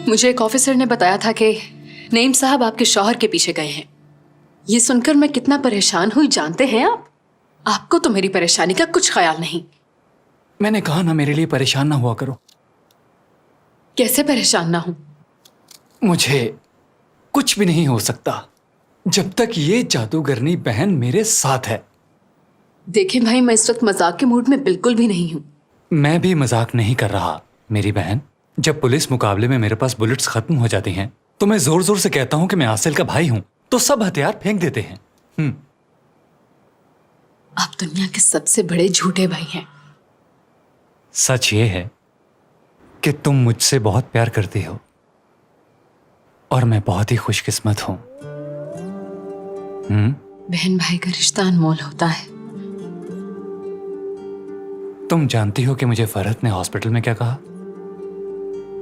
मुझे एक ऑफिसर ने बताया था कि नईम साहब आपके शौहर के पीछे गए हैं। ये सुनकर मैं कितना परेशान हुई जानते हैं आप? आपको तो मेरी परेशानी का कुछ ख्याल नहीं। मैंने कहा ना मेरे लिए परेशान ना हुआ करो। कैसे परेशान ना हूं? मुझे कुछ भी नहीं हो सकता जब तक ये जादूगरनी बहन मेरे साथ है। देखें भाई, मैं इस वक्त मजाक के मूड में बिल्कुल भी नहीं हूं। मैं भी मजाक नहीं कर रहा मेरी बहन। जब पुलिस मुकाबले में मेरे पास बुलेट्स खत्म हो जाती हैं तो मैं जोर जोर से कहता हूं कि मैं आसिल का भाई हूं, तो सब हथियार फेंक देते हैं। आप दुनिया के सबसे बड़े झूठे भाई हैं। सच ये है कि तुम मुझसे बहुत प्यार करती हो और मैं बहुत ही खुशकिस्मत हूं। बहन भाई का रिश्ता अनमोल होता है। तुम जानती हो कि मुझे फरहत ने हॉस्पिटल में क्या कहा?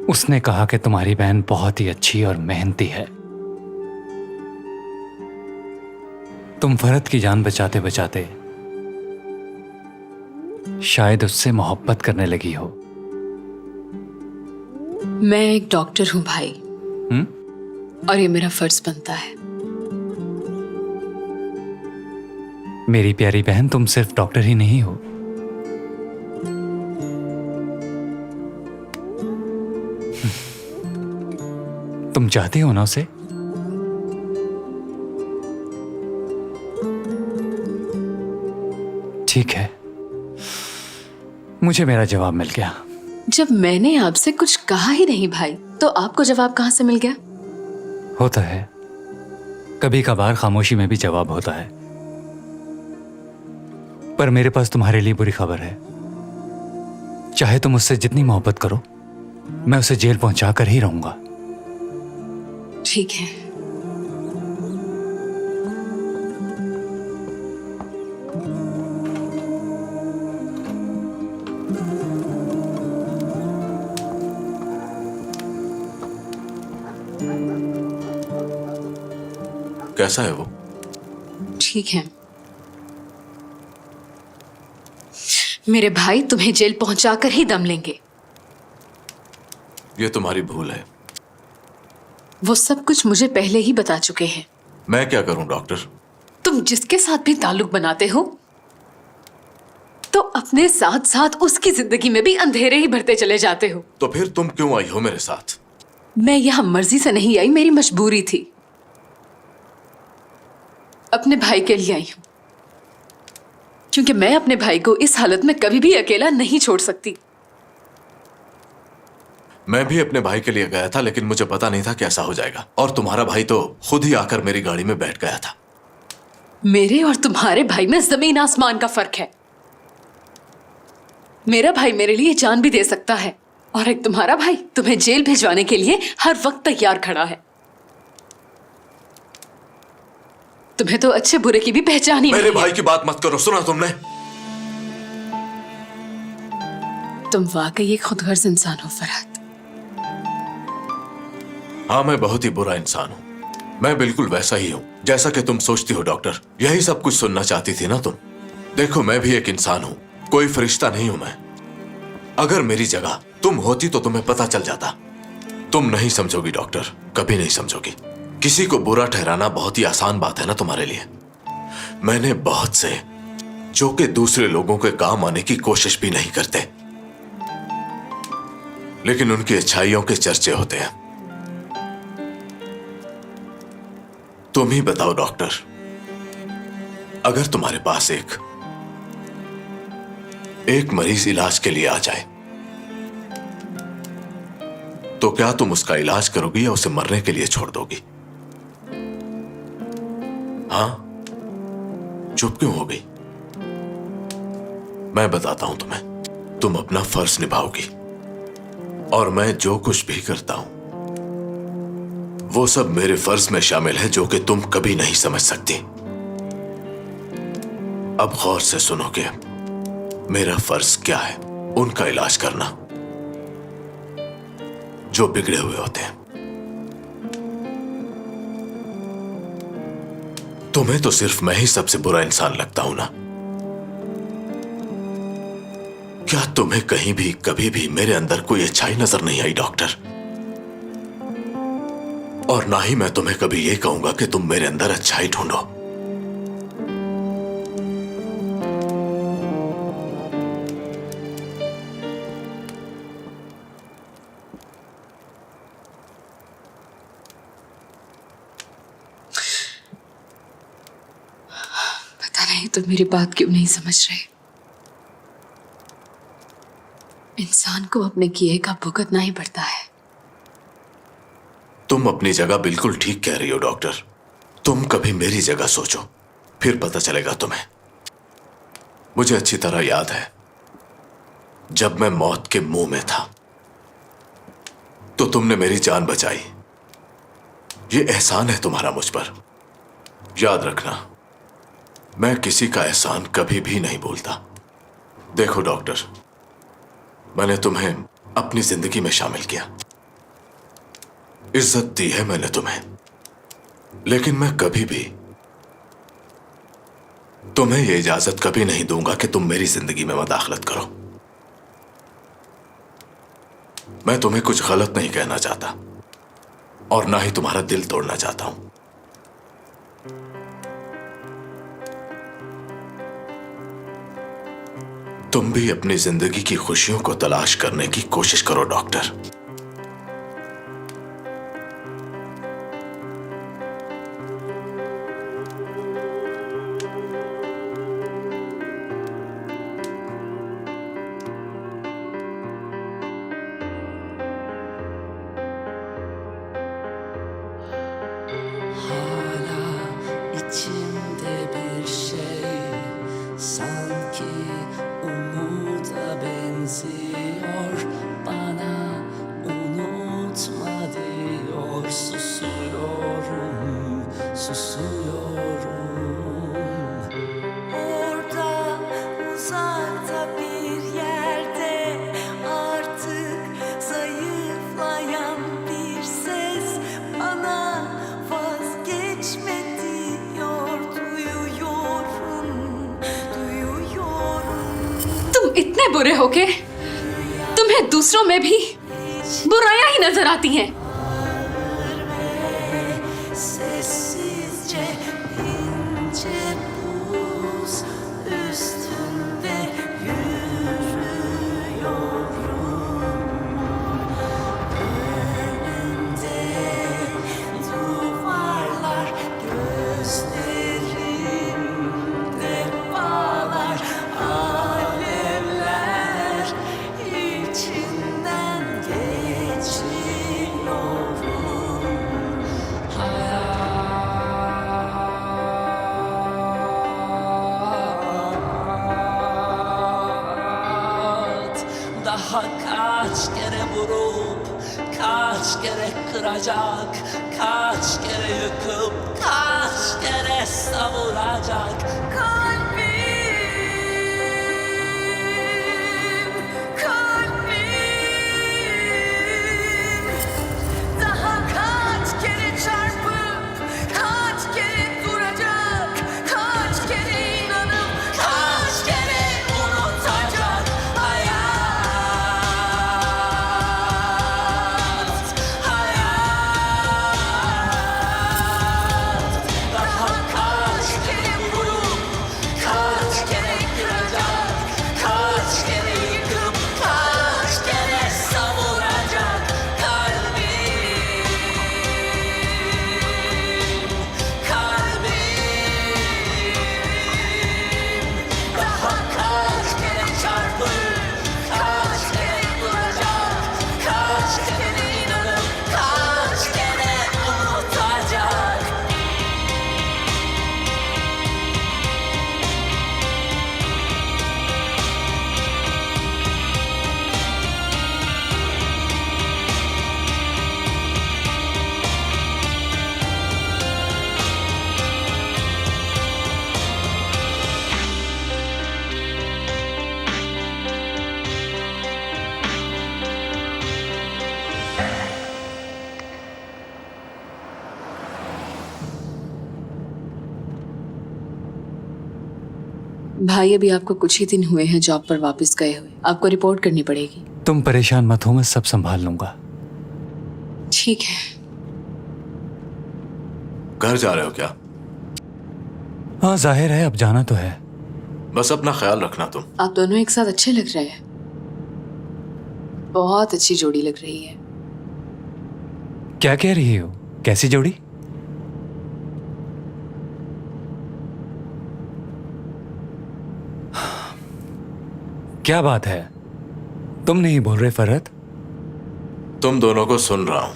उसने कहा कि तुम्हारी बहन बहुत ही अच्छी और मेहनती है। तुम फरहत की जान बचाते बचाते शायद उससे मोहब्बत करने लगी हो। मैं एक डॉक्टर हूं भाई, और ये मेरा फर्ज बनता है। मेरी प्यारी बहन, तुम सिर्फ डॉक्टर ही नहीं हो, तुम चाहती हो ना उसे? ठीक है, मुझे मेरा जवाब मिल गया। जब मैंने आपसे कुछ कहा ही नहीं भाई, तो आपको जवाब कहां से मिल गया? होता है, कभी कभार खामोशी में भी जवाब होता है। पर मेरे पास तुम्हारे लिए बुरी खबर है। चाहे तुम उससे जितनी मोहब्बत करो, मैं उसे जेल पहुंचा कर ही रहूंगा। ठीक है। कैसा है वो? ठीक है। मेरे भाई तुम्हें जेल पहुंचाकर ही दम लेंगे। ये तुम्हारी भूल है। वो सब कुछ मुझे पहले ही बता चुके हैं। मैं क्या करूं डॉक्टर? तुम जिसके साथ भी ताल्लुक बनाते हो, तो अपने साथ साथ उसकी जिंदगी में भी अंधेरे ही भरते चले जाते हो। तो फिर तुम क्यों आई हो मेरे साथ? मैं यहां मर्जी से नहीं आई, मेरी मजबूरी थी। अपने भाई के लिए आई हूं, क्योंकि मैं अपने भाई को इस हालत में कभी भी अकेला नहीं छोड़ सकती। मैं भी अपने भाई के लिए गया था, लेकिन मुझे पता नहीं था कैसा हो जाएगा। और तुम्हारा भाई तो खुद ही आकर मेरी गाड़ी में बैठ गया था। मेरे और तुम्हारे भाई में जमीन आसमान का फर्क है। मेरा भाई मेरे लिए जान भी दे सकता है, और एक तुम्हारा भाई तुम्हें जेल भिजवाने के लिए हर वक्त तैयार खड़ा है। तुम्हें तो अच्छे बुरे की भी पहचान ही नहीं है। मेरे भाई की बात मत करो, सुना तुमने? तुम वाकई एक खुदगर्ज इंसान हो फरहत। हाँ, मैं बहुत ही बुरा इंसान हूं। मैं बिल्कुल वैसा ही हूं जैसा कि तुम सोचती हो डॉक्टर। यही सब कुछ सुनना चाहती थी ना तुम? देखो, मैं भी एक इंसान हूं, कोई फरिश्ता नहीं हूं मैं। अगर मेरी जगह तुम होती तो तुम्हें पता चल जाता। तुम नहीं समझोगी डॉक्टर, कभी नहीं समझोगी। किसी को बुरा ठहराना बहुत ही आसान बात है ना तुम्हारे लिए। मैंने बहुत से जो कि दूसरे लोगों के काम आने की कोशिश भी नहीं करते, लेकिन उनकी अच्छाइयों के चर्चे होते हैं। तुम ही बताओ डॉक्टर, अगर तुम्हारे पास एक मरीज इलाज के लिए आ जाए, तो क्या तुम उसका इलाज करोगी या उसे मरने के लिए छोड़ दोगी? हाँ, चुप क्यों हो गई? मैं बताता हूं तुम्हें, तुम अपना फर्ज निभाओगी, और मैं जो कुछ भी करता हूं वो सब मेरे फर्ज में शामिल है, जो कि तुम कभी नहीं समझ सकती। अब गौर से सुनोगे, मेरा फर्ज क्या है? उनका इलाज करना जो बिगड़े हुए होते हैं। तुम्हें तो सिर्फ मैं ही सबसे बुरा इंसान लगता हूं ना? क्या तुम्हें कहीं भी कभी भी मेरे अंदर कोई अच्छाई नजर नहीं आई डॉक्टर? और ना ही मैं तुम्हें कभी ये कहूंगा कि तुम मेरे अंदर अच्छाई ढूंढो। पता नहीं तुम मेरी बात क्यों नहीं समझ रहे। इंसान को अपने किए का भुगतना ही पड़ता है। तुम अपनी जगह बिल्कुल ठीक कह रही हो डॉक्टर। तुम कभी मेरी जगह सोचो, फिर पता चलेगा तुम्हें। मुझे अच्छी तरह याद है जब मैं मौत के मुंह में था तो तुमने मेरी जान बचाई। ये एहसान है तुम्हारा मुझ पर। याद रखना, मैं किसी का एहसान कभी भी नहीं भूलता। देखो डॉक्टर, मैंने तुम्हें अपनी जिंदगी में शामिल किया, इज्जत दी है मैंने तुम्हें, लेकिन मैं कभी भी तुम्हें यह इजाजत कभी नहीं दूंगा कि तुम मेरी जिंदगी में मदाखलत करो। मैं तुम्हें कुछ गलत नहीं कहना चाहता और ना ही तुम्हारा दिल तोड़ना चाहता हूं। तुम भी अपनी जिंदगी की खुशियों को तलाश करने की कोशिश करो doctor. İçimde bir şey sanki umuda benziyor, bana unutma diyor. Susuyorum, susuyorum. Orada uzakta bir yerde artık zayıflayan bir ses bana vazgeçme diyor. Duyuyorum, duyuyorum. तुम इतने बुरे हो के तुम्हें दूसरों में भी बुराइयां ही नजर आती हैं। Sessizce ince buz üstünde yürüyorum. Önünde duvarlar, gözlerimde bağlar, alevler içinden geçiyorum. Hayat daha kaç kere vurup kaç kere kıracak, kaç kere yıkıp kaç kere savuracak. Kalbim, kalbim daha kaç kere çarpıp kaç kere duracak, kaç kere inanıp kaç kere unutacak. Hayat daha kaç kere vurup kaç kere kıracak, kaç kere yıkıp kaç kere savuracak. Kalbim, daha kaç kere çarpıp kaç kere duracak, kaç kere inanıp kaç kere unutacak. भाई अभी आपको कुछ ही दिन हुए हैं job पर वापस गए हुए, आपको रिपोर्ट करनी पड़ेगी। तुम परेशान मत हो, मैं सब संभाल लूंगा। ठीक है। घर जा रहे हो क्या? हाँ जाहिर है, अब जाना तो है। बस अपना ख्याल रखना तुम। आप दोनों एक साथ अच्छे लग रहे हैं, बहुत अच्छी जोड़ी लग रही है। क्या कह रही हो? कैसी जोड़ी? क्या बात है, तुम नहीं बोल रहे फरहत? तुम दोनों को सुन रहा हूं।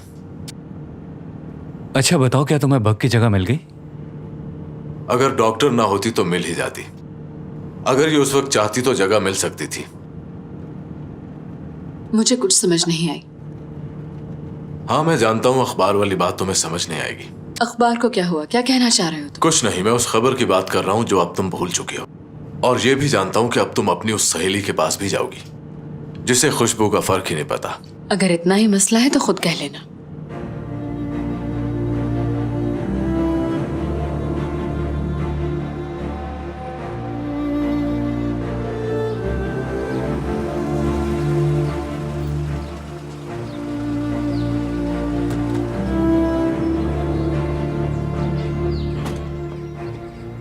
अच्छा बताओ, क्या तुम्हें बग की जगह मिल गई? अगर डॉक्टर ना होती तो मिल ही जाती। अगर ये उस वक्त चाहती तो जगह मिल सकती थी। मुझे कुछ समझ नहीं आई। हाँ मैं जानता हूं, अखबार वाली बात तुम्हें समझ नहीं आएगी। अखबार को क्या हुआ? क्या कहना चाह रहे हो तुम? कुछ नहीं, मैं उस खबर की बात कर रहा हूं जो अब तुम भूल चुके हो। और ये भी जानता हूं कि अब तुम अपनी उस सहेली के पास भी जाओगी जिसे खुशबू का फर्क ही नहीं पता। अगर इतना ही मसला है तो खुद कह लेना।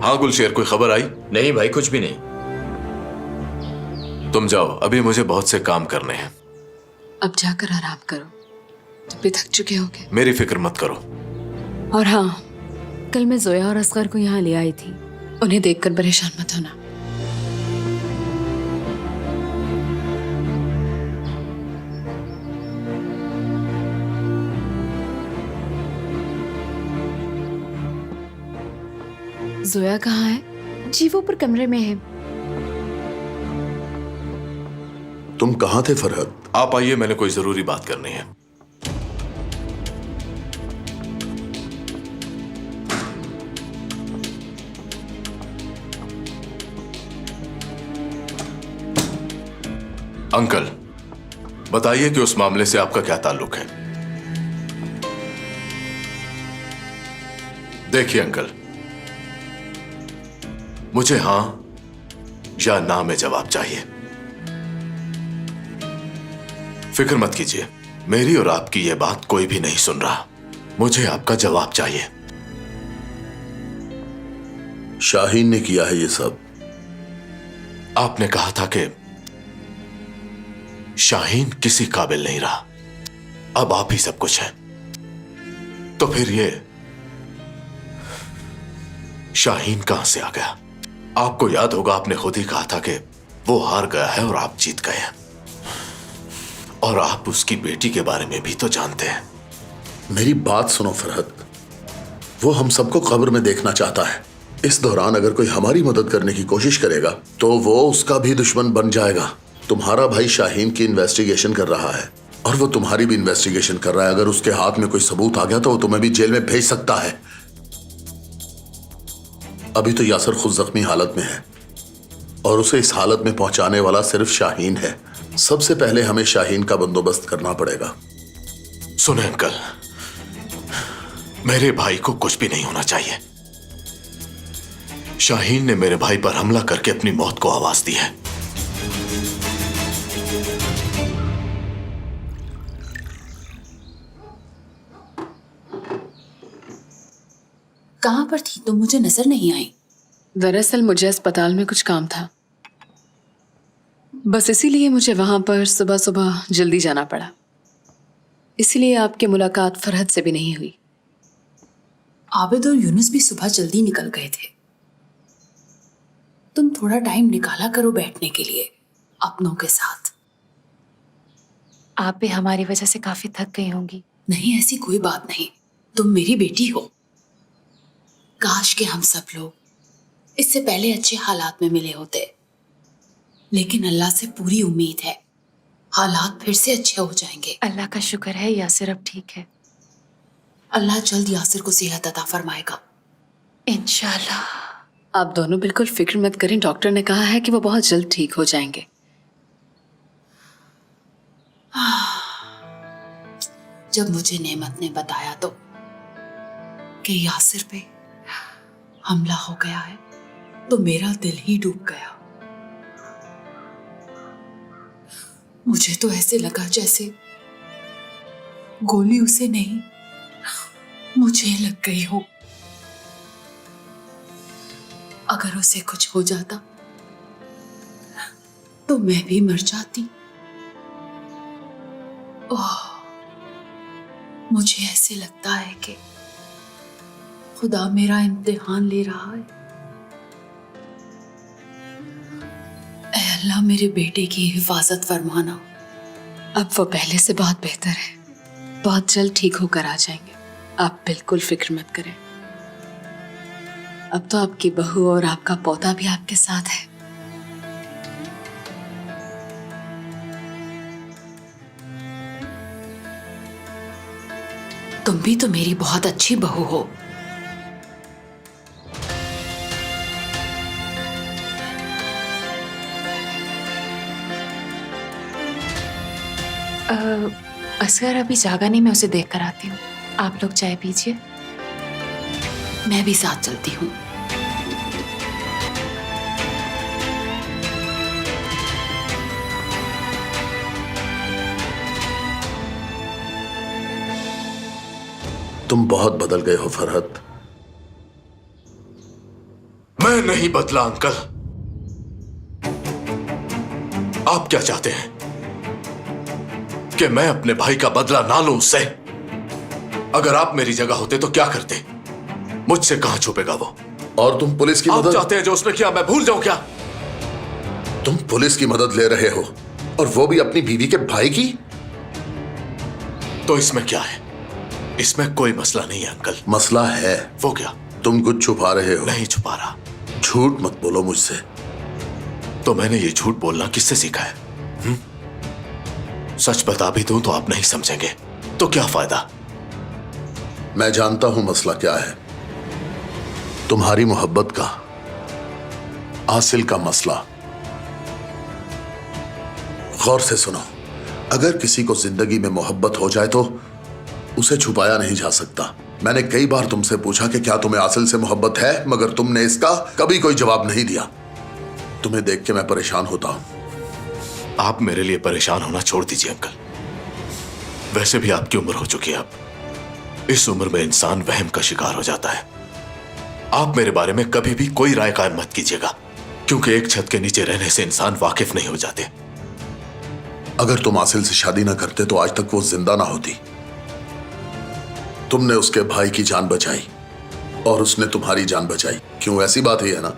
हाँ गुलशेर, कोई खबर आई? नहीं भाई, कुछ भी नहीं। तुम जाओ, अभी मुझे बहुत से काम करने हैं। अब जाकर आराम करो, तुम भी थक चुके होगे। मेरी फिक्र मत करो। और हाँ, कल मैं जोया और असगर को यहाँ ले आई थी, उन्हें देखकर परेशान मत होना। जोया कहाँ है? जी वो ऊपर कमरे में है। तुम कहाँ थे फरहत? आप आइए, मैंने कोई जरूरी बात करनी है। अंकल, बताइए कि उस मामले से आपका क्या ताल्लुक है? देखिए अंकल, मुझे हां या ना में जवाब चाहिए। फिक्र मत कीजिए, मेरी और आपकी यह बात कोई भी नहीं सुन रहा। मुझे आपका जवाब चाहिए। शाहीन ने किया है ये सब। आपने कहा था कि शाहीन किसी काबिल नहीं रहा, अब आप ही सब कुछ हैं। तो फिर ये शाहीन कहां से आ गया? आपको याद होगा, आपने खुद ही कहा था कि वो हार गया है और आप जीत गए हैं। और आप उसकी बेटी के बारे में भी तो जानते हैं। मेरी बात सुनो फरहत, वो हम सबको कब्र में देखना चाहता है। इस दौरान अगर कोई हमारी मदद करने की कोशिश करेगा तो वो उसका भी दुश्मन बन जाएगा। तुम्हारा भाई शाहीन की इन्वेस्टिगेशन कर रहा है और वो तुम्हारी भी इन्वेस्टिगेशन कर रहा है। अगर उसके हाथ में कोई सबूत आ गया तो वो तुम्हें भी जेल में भेज सकता है। अभी तो यासर खुद जख्मी हालत में है और उसे इस हालत में पहुंचाने वाला सिर्फ शाहीन है। सबसे पहले हमें शाहीन का बंदोबस्त करना पड़ेगा। सुने अंकल, मेरे भाई को कुछ भी नहीं होना चाहिए। शाहीन ने मेरे भाई पर हमला करके अपनी मौत को आवाज दी है। कहाँ पर थी तुम? मुझे नजर नहीं आई। दरअसल मुझे अस्पताल में कुछ काम था, बस इसीलिए मुझे वहां पर सुबह सुबह जल्दी जाना पड़ा। इसीलिए आपकी मुलाकात फरहत से भी नहीं हुई। आबिद और यूनुस भी सुबह जल्दी निकल गए थे। तुम थोड़ा टाइम निकाला करो बैठने के लिए अपनों के साथ। आप भी हमारी वजह से काफी थक गई होंगी। नहीं, ऐसी कोई बात नहीं, तुम मेरी बेटी हो। काश के हम सब लोग इससे पहले अच्छे हालात में मिले होते, लेकिन अल्लाह से पूरी उम्मीद है हालात फिर से अच्छे हो जाएंगे। अल्लाह का शुक्र है यासिर अब ठीक है। अल्लाह जल्द यासिर को सेहत अता फरमाएगा इंशाल्लाह। आप दोनों बिल्कुल फिक्र मत करें, डॉक्टर ने कहा है कि वो बहुत जल्द ठीक हो जाएंगे। जब मुझे नेमत ने बताया तो कि यासिर पे हमला हो गया है तो मेरा दिल ही डूब गया। मुझे तो ऐसे लगा जैसे गोली उसे नहीं मुझे लग गई हो। अगर उसे कुछ हो जाता तो मैं भी मर जाती। ओह, मुझे ऐसे लगता है कि खुदा मेरा इम्तिहान ले रहा है। ऐ अल्लाह, मेरे बेटे की हिफाजत फरमाना। अब वो पहले से बहुत बेहतर है, बहुत जल्द ठीक होकर आ जाएंगे। आप बिल्कुल फिक्र मत करें। अब तो आपकी बहू और आपका पोता भी आपके साथ है। तुम भी तो मेरी बहुत अच्छी बहू हो। असगर अभी जागा नहीं, मैं उसे देख कर आती हूँ। आप लोग चाय पीजिए। मैं भी साथ चलती हूँ। तुम बहुत बदल गए हो फरहत। मैं नहीं बदला अंकल। आप क्या चाहते हैं कि मैं अपने भाई का बदला ना लूं उससे? अगर आप मेरी जगह होते तो क्या करते? मुझसे कहां छुपेगा वो? और तुम पुलिस की आप मदद चाहते हैं जो उसने किया मैं भूल जाऊं क्या? तुम पुलिस की मदद ले रहे हो, और वो भी अपनी बीवी के भाई की। तो इसमें क्या है? इसमें कोई मसला नहीं है अंकल। मसला है। वो क्या? तुम कुछ छुपा रहे हो। नहीं छुपा रहा। झूठ मत बोलो मुझसे। तो मैंने ये झूठ बोलना किससे सीखा है? सच बता भी दूं तो आप नहीं समझेंगे, तो क्या फायदा? मैं जानता हूं मसला क्या है। तुम्हारी मोहब्बत का, आसिल का मसला। गौर से सुनो, अगर किसी को जिंदगी में मोहब्बत हो जाए तो उसे छुपाया नहीं जा सकता। मैंने कई बार तुमसे पूछा कि क्या तुम्हें आसिल से मोहब्बत है, मगर तुमने इसका कभी कोई जवाब नहीं दिया। तुम्हें देख के मैं परेशान होता हूं। आप मेरे लिए परेशान होना छोड़ दीजिए अंकल। वैसे भी आपकी उम्र हो चुकी है। अब इस उम्र में इंसान वहम का शिकार हो जाता है। आप मेरे बारे में कभी भी कोई राय कायम मत कीजिएगा, क्योंकि एक छत के नीचे रहने से इंसान वाकिफ नहीं हो जाते। अगर तुम आसिल से शादी ना करते तो आज तक वो जिंदा ना होती। तुमने उसके भाई की जान बचाई और उसने तुम्हारी जान बचाई। क्यों? ऐसी बात ही है ना।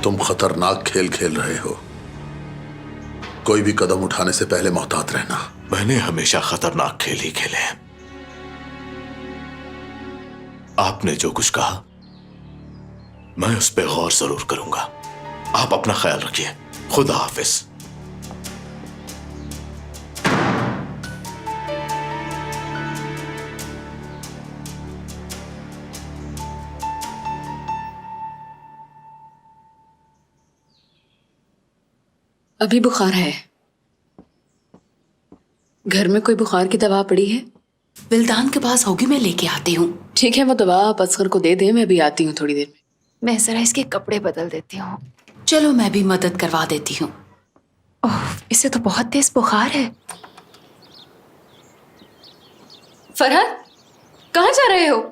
तुम खतरनाक खेल खेल रहे हो। कोई भी कदम उठाने से पहले मोहतात रहना। मैंने हमेशा खतरनाक खेल ही खेले हैं। आपने जो कुछ कहा मैं उस पर गौर जरूर करूंगा। आप अपना ख्याल रखिए। खुदा हाफिज। अभी बुखार है। घर में कोई बुखार की दवा पड़ी है? बिल्दान के पास होगी, मैं लेके आती हूँ। ठीक है, वो दवा आप असगर को दे दें, मैं भी आती हूँ थोड़ी देर में। मैं जरा इसके कपड़े बदल देती हूँ। चलो मैं भी मदद करवा देती हूँ। ओह, इसे तो बहुत तेज बुखार है। फरहत, कहाँ जा रहे हो?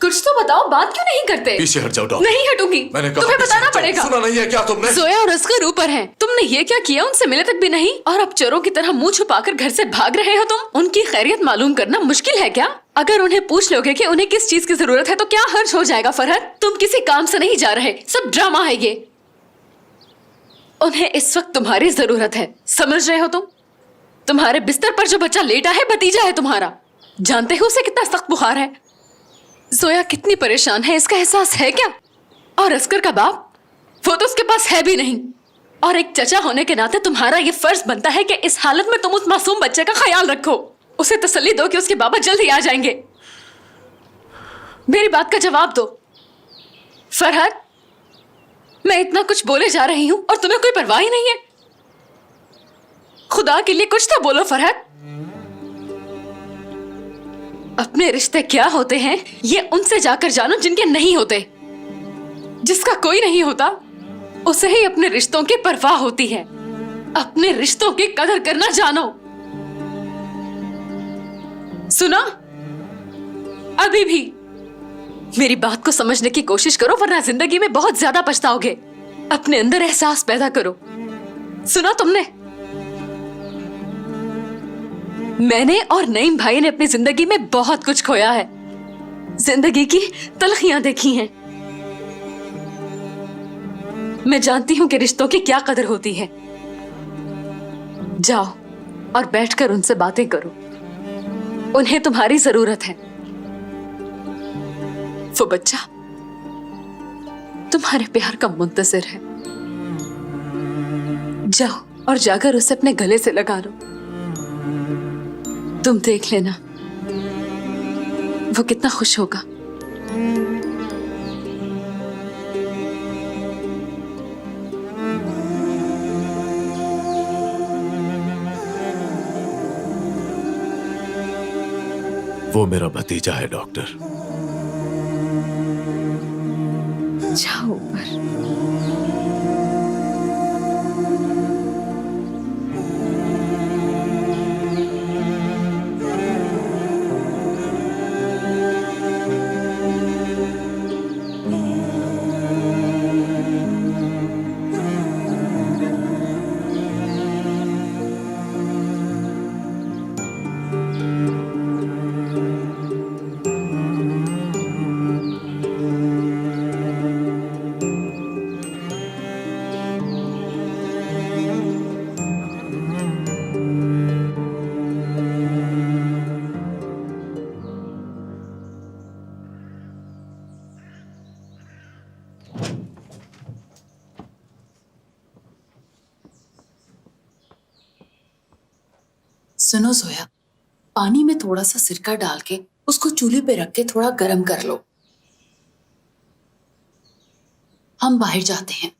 कुछ तो बताओ, बात क्यों नहीं करते? पीछे हट जाओ डॉक्टर। नहीं हटूंगी। मैंने कहा तुम्हें पीछे बताना हट जाओ। पड़ेगा। सुना नहीं है क्या तुमने? जोया और असगर ऊपर हैं। तुमने ये क्या किया? उनसे मिले तक भी नहीं, और अब चोरों की तरह मुंह छुपाकर घर से भाग रहे हो तुम। उनकी खैरियत मालूम करना मुश्किल है क्या? अगर उन्हें पूछ लोगे कि उन्हें किस चीज की जरूरत है तो क्या हर्ज हो जाएगा? फरहत, तुम किसी काम से नहीं जा रहे, सब ड्रामा है ये। उन्हें इस वक्त तुम्हारी जरूरत है, समझ रहे हो तुम? तुम्हारे बिस्तर पर जो बच्चा लेटा है भतीजा है तुम्हारा। जानते हो उसे कितना सख्त बुखार है। जोया कितनी परेशान है, इसका एहसास है क्या? और असगर का बाप, वो तो उसके पास है भी नहीं। और एक चचा होने के नाते तुम्हारा ये फर्ज बनता है कि इस हालत में तुम उस मासूम बच्चे का ख्याल रखो, उसे तसल्ली दो कि उसके बाबा जल्द ही आ जाएंगे। मेरी बात का जवाब दो। फरहत, मैं इतना कुछ बोले जा रही हूं और तुम्हें कोई परवाह ही नहीं है। खुदा के लिए कुछ तो बोलो फरहत। अपने रिश्ते क्या होते हैं ये उनसे जाकर जानो जिनके नहीं होते। जिसका कोई नहीं होता उसे ही अपने रिश्तों की परवाह होती है। अपने रिश्तों की कदर करना जानो। सुना? अभी भी मेरी बात को समझने की कोशिश करो, वरना जिंदगी में बहुत ज्यादा पछताओगे। अपने अंदर एहसास पैदा करो। सुना तुमने? मैंने और नईम भाई ने अपनी जिंदगी में बहुत कुछ खोया है, जिंदगी की तलखियां देखी हैं। मैं जानती हूं कि रिश्तों की क्या कदर होती है। जाओ और बैठकर उनसे बातें करो, उन्हें तुम्हारी जरूरत है। वो बच्चा तुम्हारे प्यार का मुंतजिर है। जाओ और जाकर उसे अपने गले से लगा लो। तुम देख लेना वो कितना खुश होगा। वो मेरा भतीजा है डॉक्टर। जाओ ऊपर। सुनो जोया, पानी में थोड़ा सा सिरका डाल के उसको चूल्हे पे रख के थोड़ा गर्म कर लो। हम बाहर जाते हैं।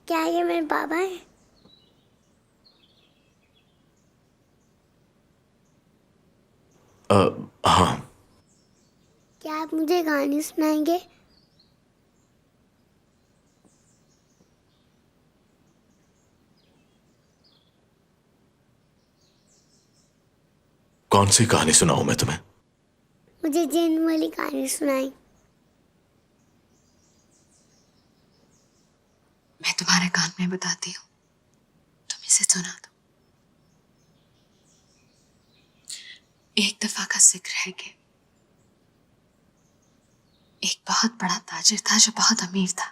क्या ये मेरे बाबा हैं? हाँ। क्या आप मुझे गाने सुनाएंगे? कौन सी कहानी सुनाऊं मैं तुम्हें? मुझे जिन वाली कहानी सुनाएं। मैं तुम्हारे कान में बताती हूँ, तुम इसे सुना दो। एक दफा का जिक्र है कि एक बहुत बड़ा ताजिर था जो बहुत अमीर था।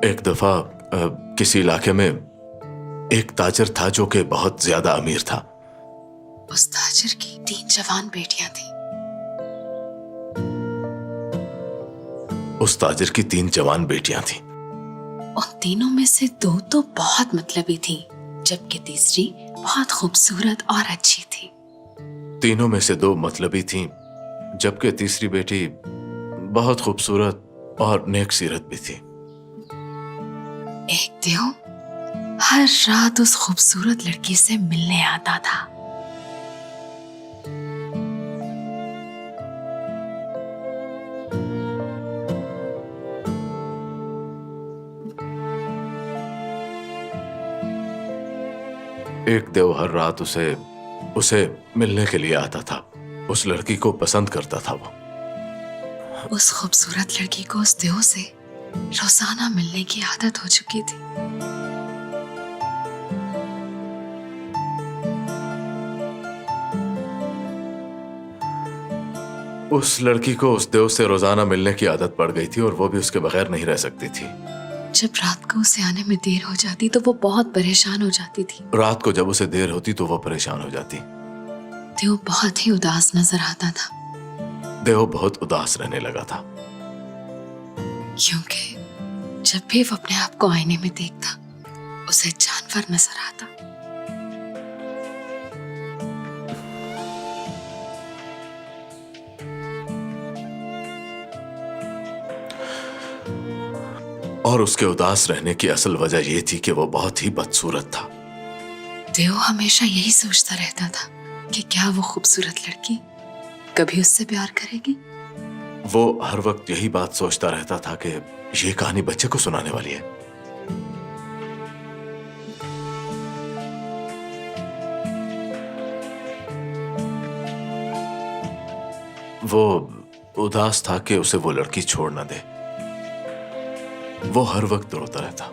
एक दफा किसी इलाके में एक ताजिर था जो कि बहुत ज्यादा अमीर था। उस ताजिर की 3 जवान बेटियां थी। उस ताजिर की 3 जवान बेटियां थीं। उन तीनों में से 2 तो बहुत मतलबी थी, जबकि तीसरी बहुत खूबसूरत और अच्छी थी। तीनों में से 2 मतलबी थीं, जबकि तीसरी बेटी बहुत खूबसूरत और नेक सीरत भी थी। एक देव हर रात उस खूबसूरत लड़की से मिलने आता था। एक देव हर रात उसे मिलने के लिए आता था। उस लड़की को पसंद करता था वो। उस खूबसूरत लड़की को उस देव से रोजाना मिलने की आदत हो चुकी थी। उस लड़की को उस देव से रोजाना मिलने की आदत पड़ गई थी और वो भी उसके बगैर नहीं रह सकती थी। जब रात को उसे आने में देर हो जाती तो वो बहुत परेशान हो जाती थी। रात को जब उसे देर होती तो वो परेशान हो जाती। देव बहुत ही उदास नजर आता था। देव बहुत उदास रहने लगा था, क्योंकि जब भी वो अपने आप को आईने में देखता उसे जानवर नजर आता। और उसके उदास रहने की असल वजह यह थी कि वो बहुत ही बदसूरत था। देव हमेशा यही सोचता रहता था कि क्या वो खूबसूरत लड़की कभी उससे प्यार करेगी। वो हर वक्त यही बात सोचता रहता था कि ये कहानी बच्चे को सुनाने वाली है। वो उदास था कि उसे वो लड़की छोड़ ना दे। वो हर वक्त रोता रहता।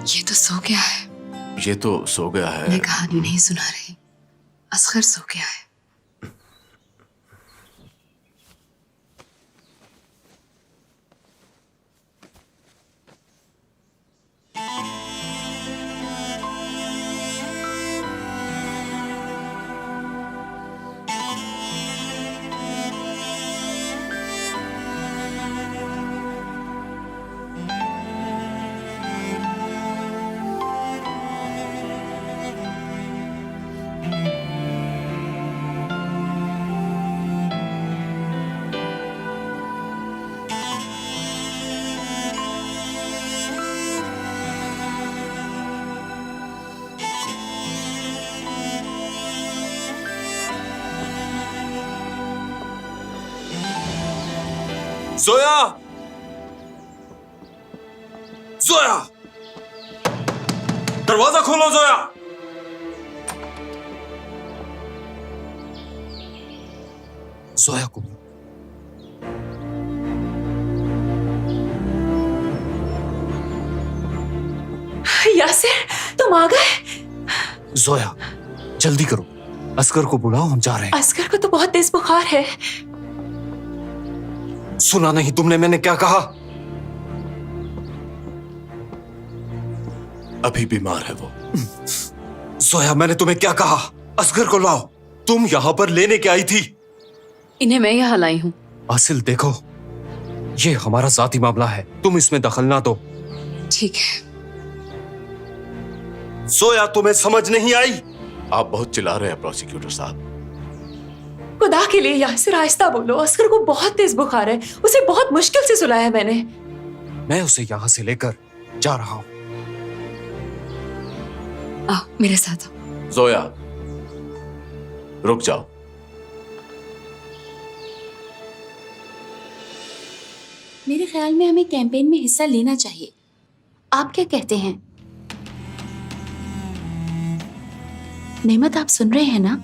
ये तो सो गया है। ये तो सो गया है। मैं कहानी नहीं सुना रही, असगर सो गया है। जोया! जोया! दरवाजा खोलो जोया! जोया को यासिर, तुम आ गए? जोया, जल्दी करो, असगर को बुलाओ, हम जा रहे हैं। असगर को तो बहुत तेज बुखार है। सुना नहीं तुमने मैंने क्या कहा? अभी बीमार है वो। जोया, मैंने तुम्हें क्या कहा? असगर को लाओ। तुम यहां पर लेने के आई थी। इन्हें मैं यहाँ लाई हूँ। आसिल देखो, ये हमारा जाती मामला है, तुम इसमें दखल ना दो। ठीक है। जोया, तुम्हें समझ नहीं आई? आप बहुत चिल्ला रहे हैं प्रोसिक्यूटर साहब। खुदा के लिए यासिर, आहिस्ता बोलो। असगर को बहुत तेज बुखार है, उसे बहुत मुश्किल से सुलाया मैंने। मैं उसे यहां से लेकर जा रहा हूं। आओ मेरे साथ आओ। जोया, रुक जाओ। मेरे ख्याल में हमें कैंपेन में हिस्सा लेना चाहिए। आप क्या कहते हैं? नेमत, आप सुन रहे हैं ना?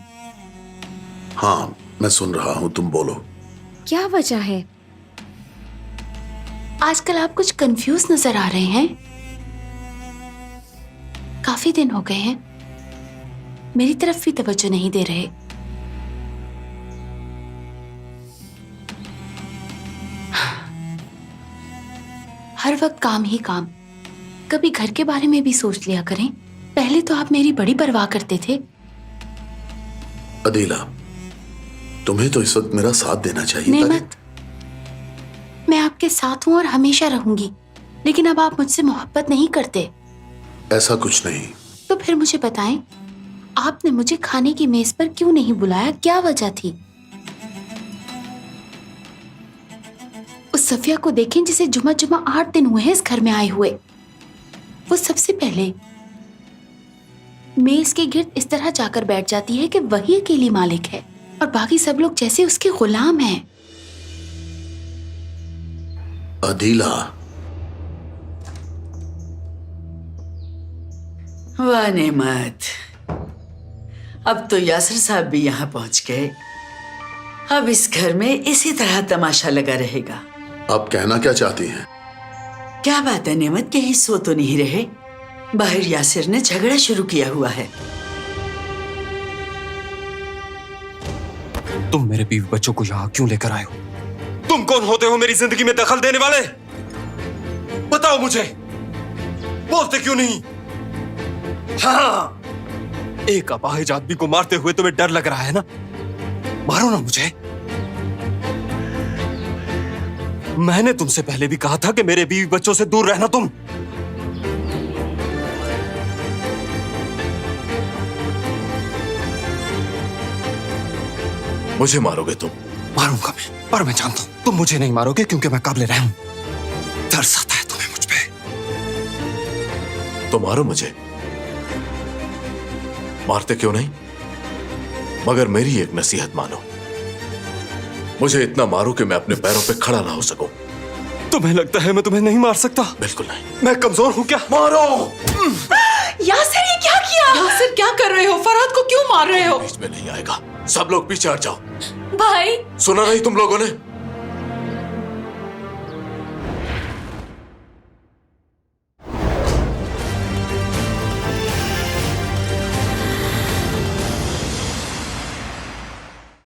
हाँ, मैं सुन रहा हूं, तुम बोलो। क्या वजह है? आजकल आप कुछ कंफ्यूज नजर आ रहे हैं। काफी दिन हो गए हैं, मेरी तरफ भी तवज्जो नहीं दे रहे। हर वक्त काम ही काम। कभी घर के बारे में भी सोच लिया करें। पहले तो आप मेरी बड़ी परवाह करते थे। अदीला, तुम्हें तो इस वक्त मेरा साथ देना चाहिए। नेमत, मैं आपके साथ हूं और हमेशा रहूंगी, लेकिन अब आप मुझसे मोहब्बत नहीं करते। ऐसा कुछ नहीं। तो फिर मुझे बताएं, आपने मुझे खाने की मेज पर क्यों नहीं बुलाया? क्या वजह थी? उस सफिया को देखें जिसे जुमा 8 दिन हुए हैं इस घर में आए हुए। वो सबसे पहले मेज के गिर्द इस तरह जाकर बैठ जाती है कि वही अकेली मालिक है और बाकी सब लोग जैसे उसके गुलाम हैं। अदीला, वाह नेमत, अब तो यासिर साहब भी यहाँ पहुंच गए। अब इस घर में इसी तरह तमाशा लगा रहेगा। आप कहना क्या चाहती हैं? क्या बात है नेमत, कहीं सो तो नहीं रहे? बाहर यासिर ने झगड़ा शुरू किया हुआ है। तुम मेरे बीवी बच्चों को यहाँ क्यों लेकर आए हो? तुम कौन होते हो मेरी जिंदगी में दखल देने वाले? बताओ मुझे, बोलते क्यों नहीं? हाँ, एक अपाहिज आदमी को मारते हुए तुम्हें डर लग रहा है ना? मारो ना मुझे। मैंने तुमसे पहले भी कहा था कि मेरे बीवी बच्चों से दूर रहना। तुम मुझे मारोगे तुम? मारूंगा मैं, पर मैं जानता हूं तुम मुझे नहीं मारोगे क्योंकि मैं काबिल रहम हूं। तरस आता है तुम्हें मुझ पे। तो मारो मुझे, मारते क्यों नहीं? मगर मेरी एक नसीहत मानो, मुझे इतना मारो कि मैं अपने पैरों पे खड़ा ना हो सकूं। तुम्हें लगता है मैं तुम्हें नहीं मार सकता? बिल्कुल नहीं। मैं कमजोर हूं क्या? मारो। यासिर, ये क्या किया? यासिर, क्या कर रहे हो? फरहत को क्यों मार रहे हो? बीच में नहीं आएगा, सब लोग पीछे हट जाओ। भाई सुना नहीं तुम लोगों ने?